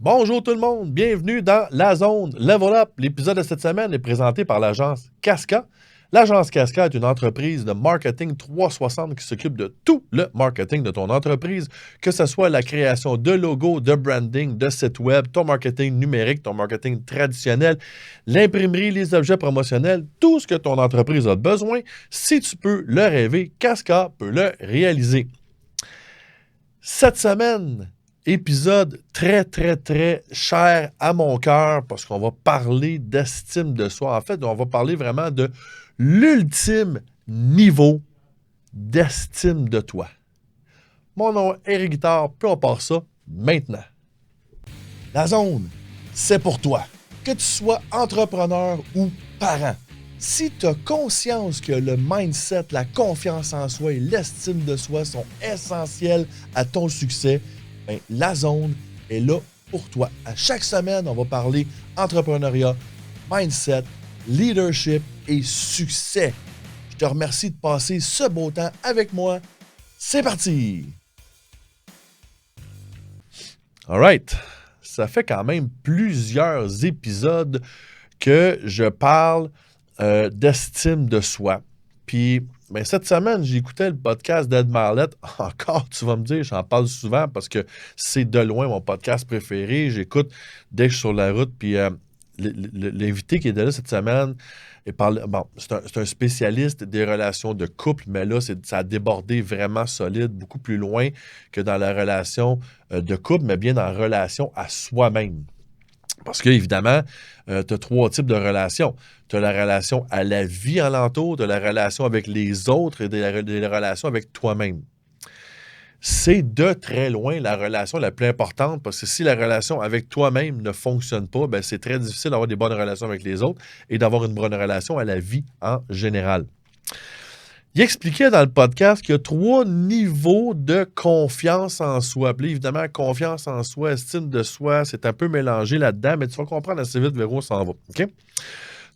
Bonjour tout le monde, bienvenue dans La Zone Level Up. L'épisode de cette semaine est présenté par l'agence Casca. L'agence Casca est une entreprise de marketing 360 qui s'occupe de tout le marketing de ton entreprise, que ce soit la création de logos, de branding, de sites web, ton marketing numérique, ton marketing traditionnel, l'imprimerie, les objets promotionnels, tout ce que ton entreprise a besoin. Si tu peux le rêver, Casca peut le réaliser. Cette semaine, épisode très, très, très cher à mon cœur parce qu'on va parler d'estime de soi. En fait, on va parler vraiment de l'ultime niveau d'estime de toi. Mon nom est Eric Guitard, puis on part ça maintenant. La zone, c'est pour toi. Que tu sois entrepreneur ou parent. Si tu as conscience que le mindset, la confiance en soi et l'estime de soi sont essentiels à ton succès, ben, la zone est là pour toi. À chaque semaine, on va parler entrepreneuriat, mindset, leadership et succès. Je te remercie de passer ce beau temps avec moi. C'est parti! All right. Ça fait quand même plusieurs épisodes que je parle d'estime de soi. Puis, ben, cette semaine, j'écoutais le podcast d'Ed Marlette. Encore, tu vas me dire, j'en parle souvent parce que c'est de loin mon podcast préféré. J'écoute dès que je suis sur la route. Puis, l'invité qui est là cette semaine, c'est un spécialiste des relations de couple, mais là, ça a débordé vraiment solide, beaucoup plus loin que dans la relation de couple, mais bien dans la relation à soi-même. Parce qu'évidemment, tu as trois types de relations. Tu as la relation à la vie alentour, tu as la relation avec les autres et des relations avec toi-même. C'est de très loin la relation la plus importante parce que si la relation avec toi-même ne fonctionne pas, ben c'est très difficile d'avoir des bonnes relations avec les autres et d'avoir une bonne relation à la vie en général. Il expliquait dans le podcast qu'il y a 3 niveaux de confiance en soi. Puis évidemment, confiance en soi, estime de soi, c'est un peu mélangé là-dedans, mais tu vas comprendre assez vite vers où on s'en va. OK?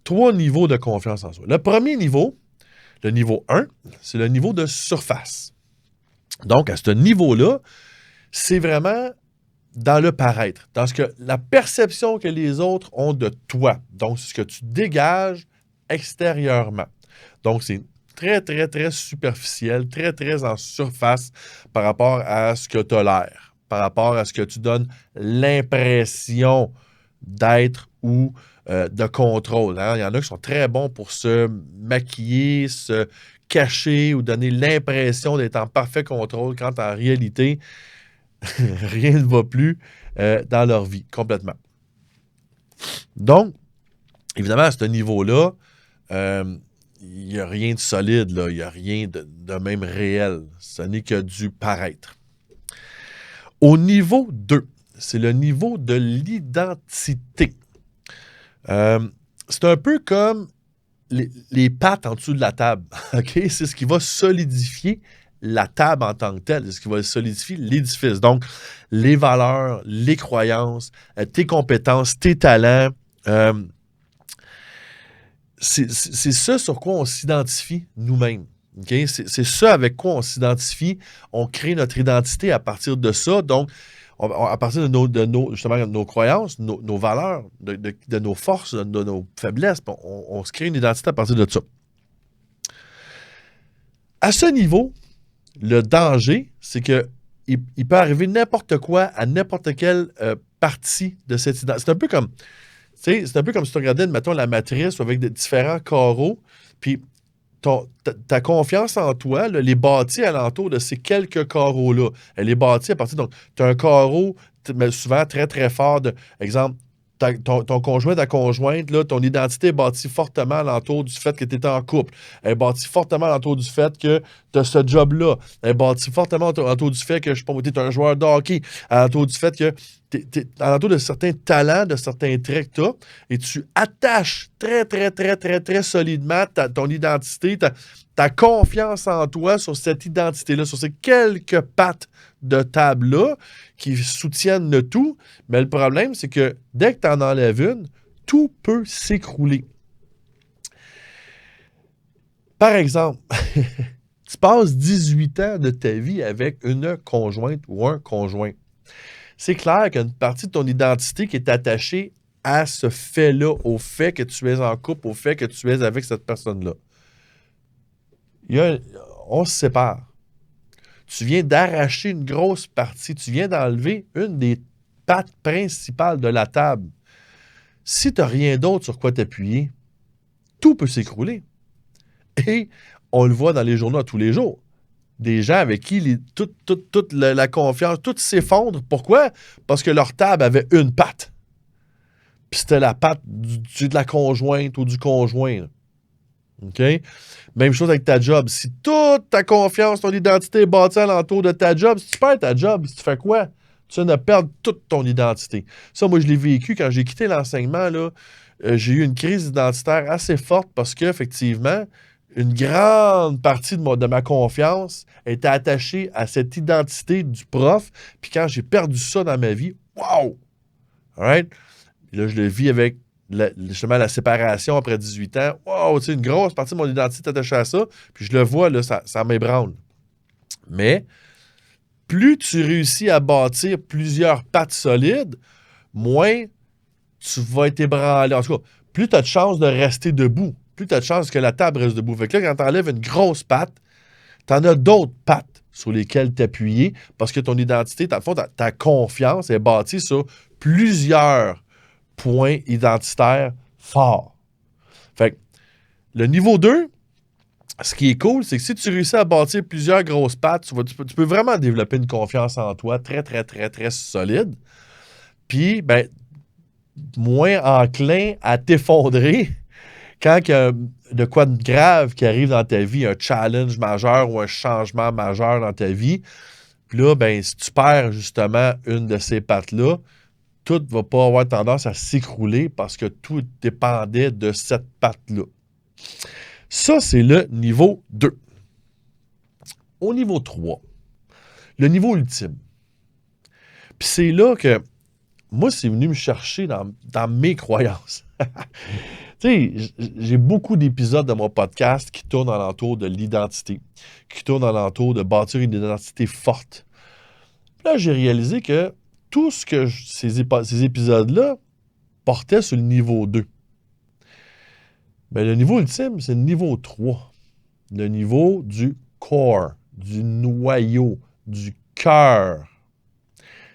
3 niveaux de confiance en soi. Le premier niveau, le niveau 1, c'est le niveau de surface. Donc, à ce niveau-là, c'est vraiment dans le paraître, dans ce que la perception que les autres ont de toi. Donc, c'est ce que tu dégages extérieurement. Donc, c'est très, très, très superficiel, très, très en surface par rapport à ce que tu as l'air, par rapport à ce que tu donnes l'impression d'être ou de contrôle. Hein? Il y en a qui sont très bons pour se maquiller, se cacher ou donner l'impression d'être en parfait contrôle quand en réalité, rien ne va plus dans leur vie, complètement. Donc, évidemment, à ce niveau-là, il n'y a rien de solide, là. Il n'y a rien de même réel. Ce n'est que du paraître. Au niveau 2, c'est le niveau de l'identité. C'est un peu comme les pattes en dessous de la table. Okay? C'est ce qui va solidifier la table en tant que telle. C'est ce qui va solidifier l'édifice. Donc, les valeurs, les croyances, tes compétences, tes talents. C'est ça sur quoi on s'identifie nous-mêmes. Okay? C'est ça avec quoi on s'identifie. On crée notre identité à partir de ça. Donc, à partir justement, de nos croyances, nos valeurs, de nos forces, de nos faiblesses, on se crée une identité à partir de ça. À ce niveau, le danger, c'est que il peut arriver n'importe quoi à n'importe quelle partie de cette identité. C'est un peu comme si tu regardais, mettons, la matrice avec des différents carreaux, puis ta confiance en toi, là, elle est bâtie alentour de ces quelques carreaux-là. Elle est bâtie à partir... Donc, tu as un carreau, mais souvent très, très fort. Exemple, ton conjoint, ta conjointe, là, ton identité est bâtie fortement alentour du fait que tu es en couple. Elle est bâtie fortement alentour du fait que tu as ce job-là. Elle est bâtie fortement alentour du fait que, je sais pas, tu es un joueur de hockey. Alentour du fait que alentour de certains talents, de certains traits que tu as, et tu attaches très, très, très, très, très solidement ton identité, ta confiance en toi sur cette identité-là, sur ces quelques pattes de table-là qui soutiennent le tout. Mais le problème, c'est que dès que tu en enlèves une, tout peut s'écrouler. Par exemple, tu passes 18 ans de ta vie avec une conjointe ou un conjoint. c'est clair qu'il y a une partie de ton identité qui est attachée à ce fait-là, au fait que tu es en couple, au fait que tu es avec cette personne-là. On se sépare. Tu viens d'arracher une grosse partie, tu viens d'enlever une des pattes principales de la table. Si tu n'as rien d'autre sur quoi t'appuyer, tout peut s'écrouler. Et on le voit dans les journaux à tous les jours. Des gens avec qui toute la confiance, tout s'effondre. Pourquoi? Parce que leur table avait une patte. Puis c'était la patte de la conjointe ou du conjoint. OK? Même chose avec ta job. Si toute ta confiance, ton identité est bâtie alentour de ta job, si tu perds ta job, tu fais quoi? Tu viens de perdre toute ton identité. Ça, moi, je l'ai vécu quand j'ai quitté l'enseignement. Là, j'ai eu une crise identitaire assez forte parce qu'effectivement, une grande partie de ma confiance était attachée à cette identité du prof. Puis quand j'ai perdu ça dans ma vie, wow! All right? Là, je le vis avec justement la séparation après 18 ans. Wow, tu sais, une grosse partie de mon identité est attachée à ça. Puis je le vois, là, ça m'ébranle. Mais plus tu réussis à bâtir plusieurs pattes solides, moins tu vas être ébranlé. En tout cas, plus tu as de chances de rester debout. Plus tu as de chances que la table reste debout. Fait que là, quand tu enlèves une grosse patte, tu en as d'autres pattes sur lesquelles t'appuyer parce que ton identité, dans le fond, ta confiance est bâtie sur plusieurs points identitaires forts. Fait que le niveau 2, ce qui est cool, c'est que si tu réussis à bâtir plusieurs grosses pattes, tu peux vraiment développer une confiance en toi très, très, très, très solide. Puis, ben, moins enclin à t'effondrer quand il y a de quoi de grave qui arrive dans ta vie, un challenge majeur ou un changement majeur dans ta vie. Puis là, ben, si tu perds justement une de ces pattes-là, tout ne va pas avoir tendance à s'écrouler parce que tout dépendait de cette patte-là. Ça, c'est le niveau 2. Au niveau 3, le niveau ultime. Puis c'est là que moi, c'est venu me chercher dans mes croyances. Tu sais, j'ai beaucoup d'épisodes de mon podcast qui tournent alentour de l'identité, qui tournent alentour de bâtir une identité forte. Puis là, j'ai réalisé que tout ce que ces épisodes-là portaient sur le niveau 2. Ben, le niveau ultime, c'est le niveau 3. Le niveau du core, du noyau, du cœur.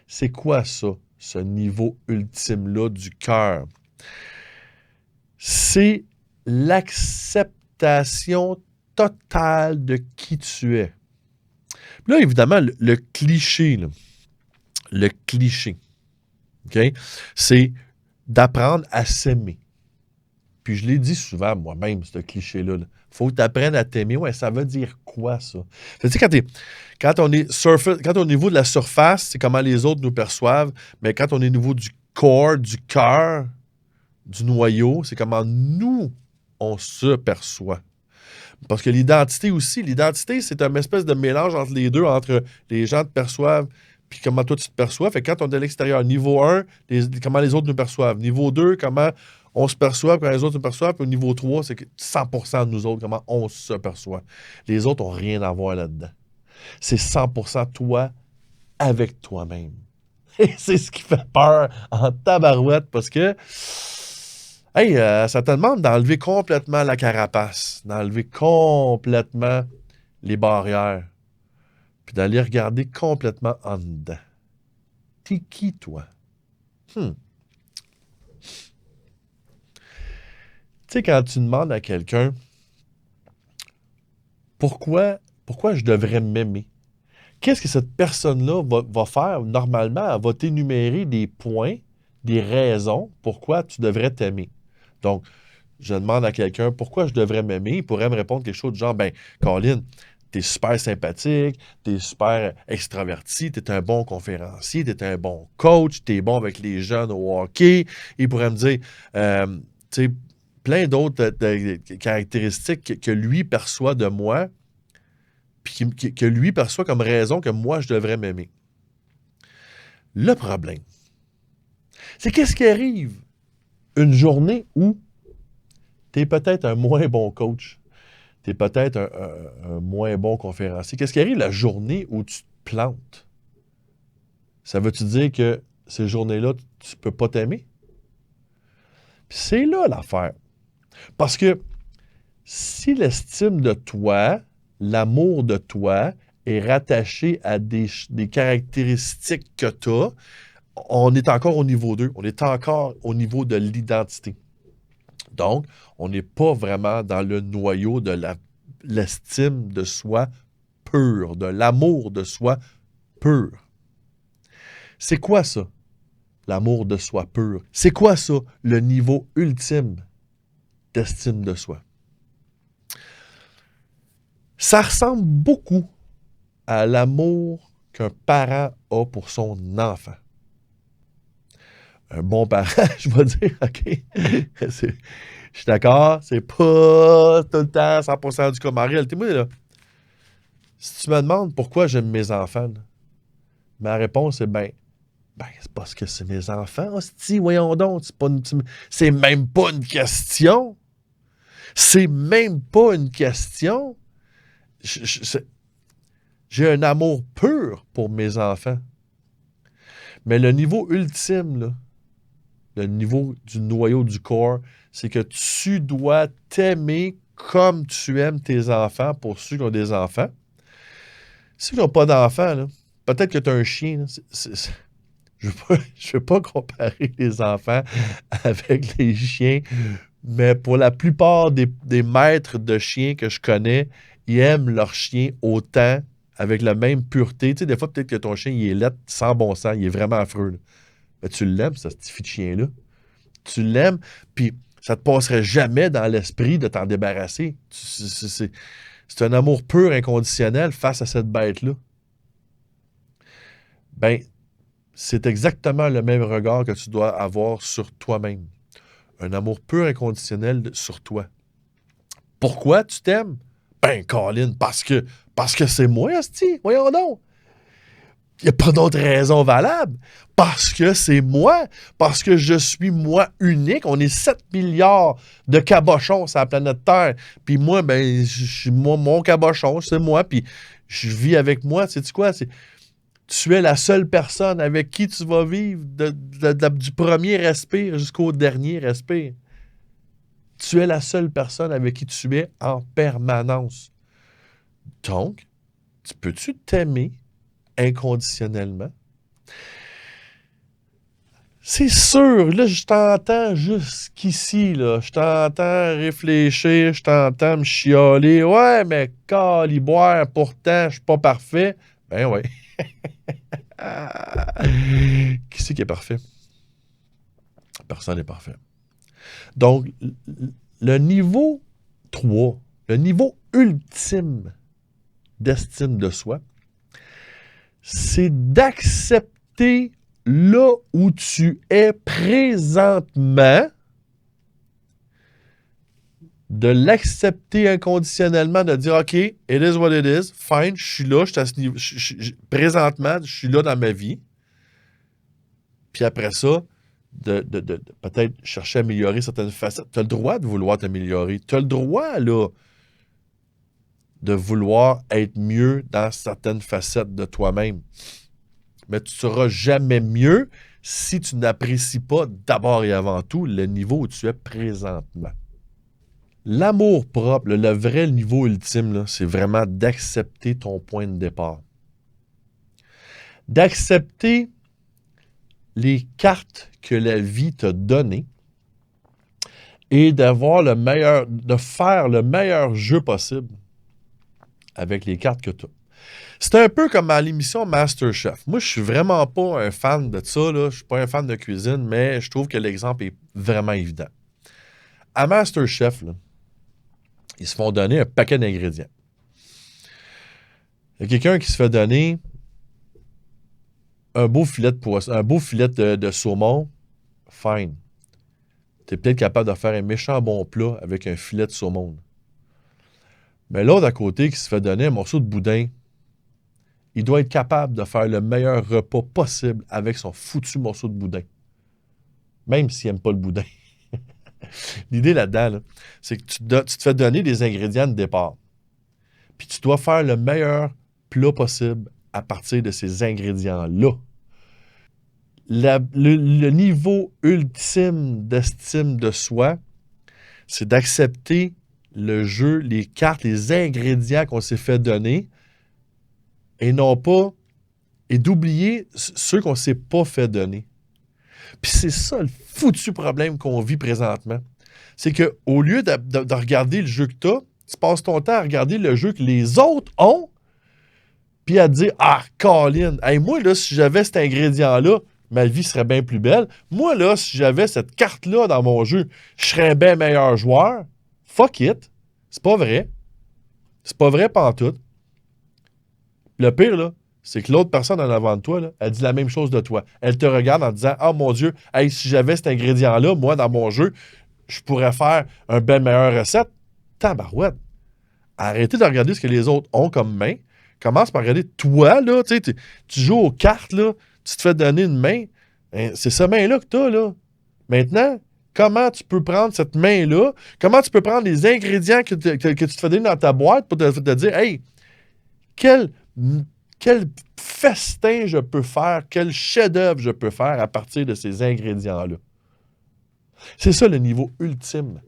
C'est quoi ça, ce niveau ultime-là du cœur? C'est l'acceptation totale de qui tu es. Puis là, évidemment, le cliché, là, le cliché, OK, c'est d'apprendre à s'aimer. Puis je l'ai dit souvent moi-même, ce cliché-là. Faut que tu apprennes à t'aimer. Ouais, ça veut dire quoi, ça? Tu sais, quand on est au niveau de la surface, c'est comment les autres nous perçoivent. Mais quand on est au niveau du corps, du cœur, du noyau, c'est comment nous, on se perçoit. Parce que l'identité, c'est un espèce de mélange entre les deux, entre les gens te perçoivent puis comment toi tu te perçois. Fait que quand on est à l'extérieur, niveau 1, comment les autres nous perçoivent. Niveau 2, comment on se perçoit, quand les autres nous perçoivent. Puis au niveau 3, c'est 100% de nous autres, comment on se perçoit. Les autres n'ont rien à voir là-dedans. C'est 100% toi avec toi-même. Et c'est ce qui fait peur en tabarouette parce que hey, ça te demande d'enlever complètement la carapace, d'enlever complètement les barrières, puis d'aller regarder complètement en dedans. T'es qui, toi? Tu sais, quand tu demandes à quelqu'un pourquoi je devrais m'aimer, qu'est-ce que cette personne-là va faire normalement? Elle va t'énumérer des points, des raisons pourquoi tu devrais t'aimer. Donc, je demande à quelqu'un pourquoi je devrais m'aimer, il pourrait me répondre quelque chose du genre, ben, Colin, t'es super sympathique, t'es super extraverti, t'es un bon conférencier, t'es un bon coach, t'es bon avec les jeunes au hockey. Il pourrait me dire, tu sais, plein d'autres caractéristiques que lui perçoit de moi, puis que lui perçoit comme raison que moi, je devrais m'aimer. Le problème, c'est qu'est-ce qui arrive une journée où tu es peut-être un moins bon coach, tu es peut-être un moins bon conférencier. Qu'est-ce qui arrive la journée où tu te plantes? Ça veut-tu dire que ces journées-là, tu peux pas t'aimer? Puis c'est là l'affaire. Parce que si l'estime de toi, l'amour de toi est rattaché à des caractéristiques que tu as, on est encore au niveau 2. On est encore au niveau de l'identité. Donc, on n'est pas vraiment dans le noyau de l'estime de soi pure, de l'amour de soi pur. C'est quoi ça, l'amour de soi pur? C'est quoi ça, le niveau ultime d'estime de soi? Ça ressemble beaucoup à l'amour qu'un parent a pour son enfant. Un bon parent, je vais dire, OK, je suis d'accord, c'est pas tout le temps 100% du cas. Mais en réalité, moi, là, si tu me demandes pourquoi j'aime mes enfants, là, ma réponse est c'est parce que c'est mes enfants, hostie, voyons donc, c'est même pas une question. C'est même pas une question. J'ai un amour pur pour mes enfants. Mais le niveau ultime, là, le niveau du noyau du corps, c'est que tu dois t'aimer comme tu aimes tes enfants pour ceux qui ont des enfants. Ceux qui n'ont pas d'enfants, là, peut-être que tu as un chien. Là, je ne veux pas comparer les enfants avec les chiens, mais pour la plupart des maîtres de chiens que je connais, ils aiment leur chien autant, avec la même pureté. Tu sais, des fois, peut-être que ton chien, il est laid, sans bon sens, il est vraiment affreux. Là. Mais tu l'aimes, ce petit de chien-là. Tu l'aimes, puis ça te passerait jamais dans l'esprit de t'en débarrasser. C'est un amour pur, inconditionnel face à cette bête-là. Ben, c'est exactement le même regard que tu dois avoir sur toi-même. Un amour pur, inconditionnel sur toi. Pourquoi tu t'aimes? Ben, Colin, parce que c'est moi, hostie. Voyons donc. Il n'y a pas d'autre raison valable. Parce que c'est moi. Parce que je suis moi unique. On est 7 milliards de cabochons sur la planète Terre. Puis moi, ben, je suis mon cabochon, c'est moi. Puis je vis avec moi. Sais-tu quoi? Tu es la seule personne avec qui tu vas vivre du premier respire jusqu'au dernier respire. Tu es la seule personne avec qui tu es en permanence. Donc, peux-tu t'aimer inconditionnellement? C'est sûr, là, je t'entends jusqu'ici, là. Je t'entends réfléchir, je t'entends me chialer. Ouais, mais caliboire, pourtant, je suis pas parfait. Ben ouais. Qui c'est qui est parfait? Personne n'est parfait. Donc, le niveau 3, le niveau ultime d'estime de soi, c'est d'accepter là où tu es présentement, de l'accepter inconditionnellement, de dire OK, it is what it is, fine, je suis là, je suis à ce niveau, présentement, je suis là dans ma vie. Puis après ça, de peut-être chercher à améliorer certaines facettes. Tu as le droit de vouloir t'améliorer. Tu as le droit, là, de vouloir être mieux dans certaines facettes de toi-même. Mais tu ne seras jamais mieux si tu n'apprécies pas d'abord et avant tout le niveau où tu es présentement. L'amour propre, le vrai niveau ultime, là, c'est vraiment d'accepter ton point de départ. D'accepter les cartes que la vie t'a données et d'avoir de faire le meilleur jeu possible avec les cartes que tu as. C'est un peu comme à l'émission MasterChef. Moi, je suis vraiment pas un fan de ça, là. Je suis pas un fan de cuisine, mais je trouve que l'exemple est vraiment évident. À MasterChef, là, ils se font donner un paquet d'ingrédients. Il y a quelqu'un qui se fait donner un beau filet de poisson, un beau filet de saumon. Fine. Tu es peut-être capable de faire un méchant bon plat avec un filet de saumon. Mais l'autre à côté qui se fait donner un morceau de boudin, il doit être capable de faire le meilleur repas possible avec son foutu morceau de boudin. Même s'il n'aime pas le boudin. L'idée là-dedans, là, c'est que tu te fais donner des ingrédients de départ. Puis tu dois faire le meilleur plat possible à partir de ces ingrédients-là. le niveau ultime d'estime de soi, c'est d'accepter le jeu, les cartes, les ingrédients qu'on s'est fait donner et non pas, et d'oublier ceux qu'on s'est pas fait donner. Puis c'est ça le foutu problème qu'on vit présentement. C'est qu'au lieu de regarder le jeu que tu as, tu passes ton temps à regarder le jeu que les autres ont, puis à te dire, ah, Colin, hey, moi, là, si j'avais cet ingrédient-là, ma vie serait bien plus belle. Moi, là, si j'avais cette carte-là dans mon jeu, je serais un bien meilleur joueur. Fuck it. C'est pas vrai. C'est pas vrai pantoute. Le pire, là, c'est que l'autre personne en avant de toi, là, elle dit la même chose de toi. Elle te regarde en disant, ah, mon Dieu, hey, si j'avais cet ingrédient-là, moi, dans mon jeu, je pourrais faire un bien meilleure recette. Tabarouette. Arrêtez de regarder ce que les autres ont comme main. Commence par regarder toi, là. Tu joues aux cartes, là. Tu te fais donner une main. Hein, c'est cette main-là que tu as, là. Maintenant, comment tu peux prendre cette main-là? Comment tu peux prendre les ingrédients que tu te fais donner dans ta boîte pour te dire, hey, quel, quel festin je peux faire, quel chef-d'œuvre je peux faire à partir de ces ingrédients-là? C'est ça le niveau ultime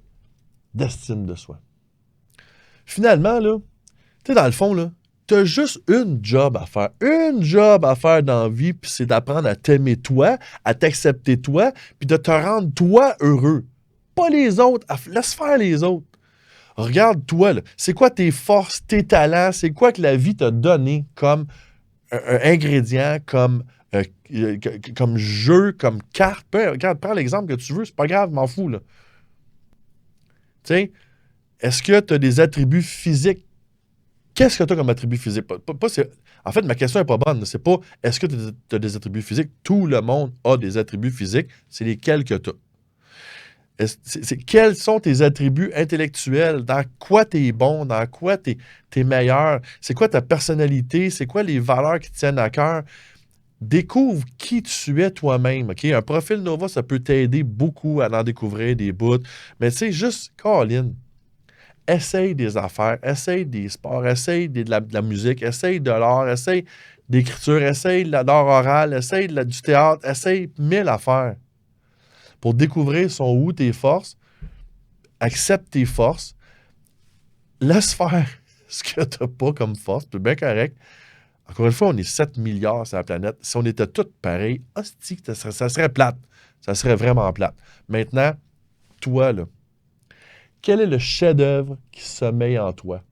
d'estime de soi. Finalement, là, tu sais, dans le fond, là, t'as juste une job à faire. Une job à faire dans la vie, puis c'est d'apprendre à t'aimer toi, à t'accepter toi, puis de te rendre toi heureux. Pas les autres. Laisse faire les autres. Regarde toi, là. C'est quoi tes forces, tes talents? C'est quoi que la vie t'a donné comme un ingrédient, comme jeu, comme carte? Regarde, prends l'exemple que tu veux, c'est pas grave, m'en fous, là. Tu sais, est-ce que tu as des attributs physiques? Qu'est-ce que tu as comme attribut physique? En fait, ma question n'est pas bonne. C'est pas est-ce que tu as des attributs physiques? Tout le monde a des attributs physiques. C'est lesquels que tu as. Quels sont tes attributs intellectuels? Dans quoi tu es bon? Dans quoi tu es meilleur? C'est quoi ta personnalité? C'est quoi les valeurs qui te tiennent à cœur? Découvre qui tu es toi-même. OK? Un profil Nova, ça peut t'aider beaucoup à en découvrir des bouts. Mais tu sais, juste, Colin, essaye des affaires, essaye des sports, essaye de la musique, essaye de l'art, essaye d'écriture, essaye de l'art oral, essaye du théâtre, essaye 1000 affaires pour découvrir sont où tes forces, accepte tes forces, laisse faire ce que tu n'as pas comme force, c'est bien correct. Encore une fois, on est 7 milliards sur la planète. Si on était tous pareils, hostie, ça serait plate. Ça serait vraiment plate. Maintenant, toi, là, quel est le chef-d'œuvre qui sommeille en toi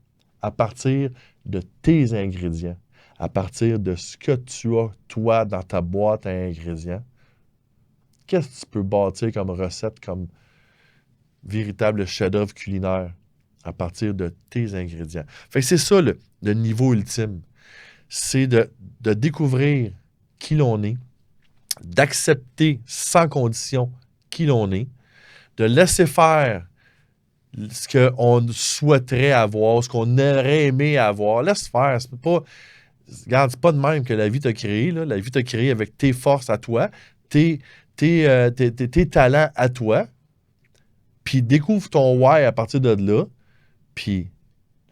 à partir de tes ingrédients, à partir de ce que tu as, toi, dans ta boîte à ingrédients? Qu'est-ce que tu peux bâtir comme recette, comme véritable chef-d'œuvre culinaire à partir de tes ingrédients? Fait que c'est ça le niveau ultime. C'est de découvrir qui l'on est, d'accepter sans condition qui l'on est, de laisser faire ce qu'on souhaiterait avoir, ce qu'on aurait aimé avoir. Laisse faire. C'est pas, regarde, c'est pas de même que la vie t'a créé. Là. La vie t'a créé avec tes forces à toi, tes talents à toi. Puis découvre ton why à partir de là. Puis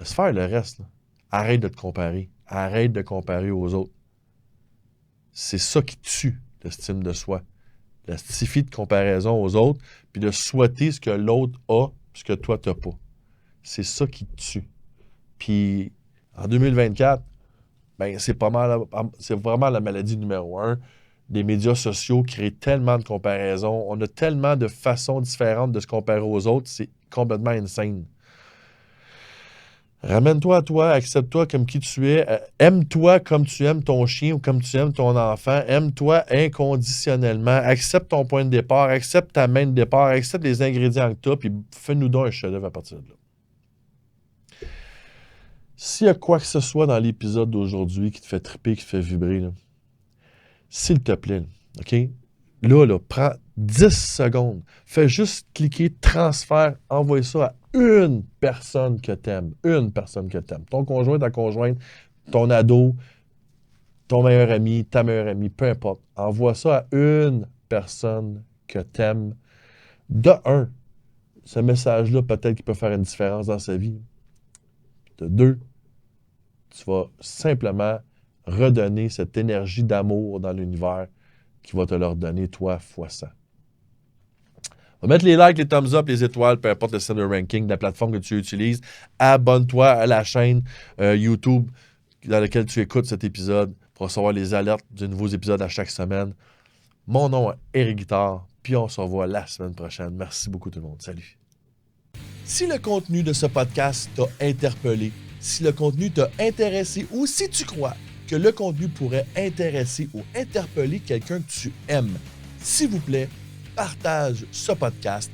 laisse faire le reste. Là. Arrête de te comparer. Arrête de comparer aux autres. C'est ça qui tue l'estime de soi. La suffit de comparaison aux autres, puis de souhaiter ce que l'autre a, ce que toi, tu n'as pas. C'est ça qui te tue. Puis, en 2024, ben, c'est vraiment la maladie numéro 1. Les médias sociaux créent tellement de comparaisons. On a tellement de façons différentes de se comparer aux autres. C'est complètement insane. Ramène-toi à toi, accepte-toi comme qui tu es, aime-toi comme tu aimes ton chien ou comme tu aimes ton enfant, aime-toi inconditionnellement, accepte ton point de départ, accepte ta main de départ, accepte les ingrédients que tu as, puis fais-nous donc un chef-d'œuvre à partir de là. S'il y a quoi que ce soit dans l'épisode d'aujourd'hui qui te fait triper, qui te fait vibrer, là, s'il te plaît, là, OK? Là, prends 10 secondes. Fais juste cliquer transfert, envoie ça à une personne que t'aimes. Une personne que t'aimes. Ton conjoint, ta conjointe, ton ado, ton meilleur ami, ta meilleure amie, peu importe. Envoie ça à une personne que t'aimes. De un, ce message-là, peut-être qu'il peut faire une différence dans sa vie. De deux, tu vas simplement redonner cette énergie d'amour dans l'univers qui va te leur donner, toi, fois 100. On va mettre les likes, les thumbs up, les étoiles, peu importe le système de ranking de la plateforme que tu utilises. Abonne-toi à la chaîne YouTube dans laquelle tu écoutes cet épisode pour recevoir les alertes de nouveaux épisodes à chaque semaine. Mon nom est Éric Guittard, puis on se revoit la semaine prochaine. Merci beaucoup tout le monde. Salut. Si le contenu de ce podcast t'a interpellé, si le contenu t'a intéressé ou si tu crois que le contenu pourrait intéresser ou interpeller quelqu'un que tu aimes, s'il vous plaît, partage ce podcast.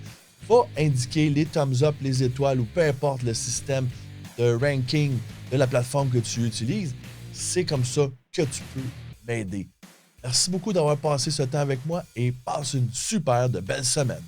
Va indiquer les thumbs up, les étoiles ou peu importe le système de ranking de la plateforme que tu utilises. C'est comme ça que tu peux m'aider. Merci beaucoup d'avoir passé ce temps avec moi et passe une super de belle semaine.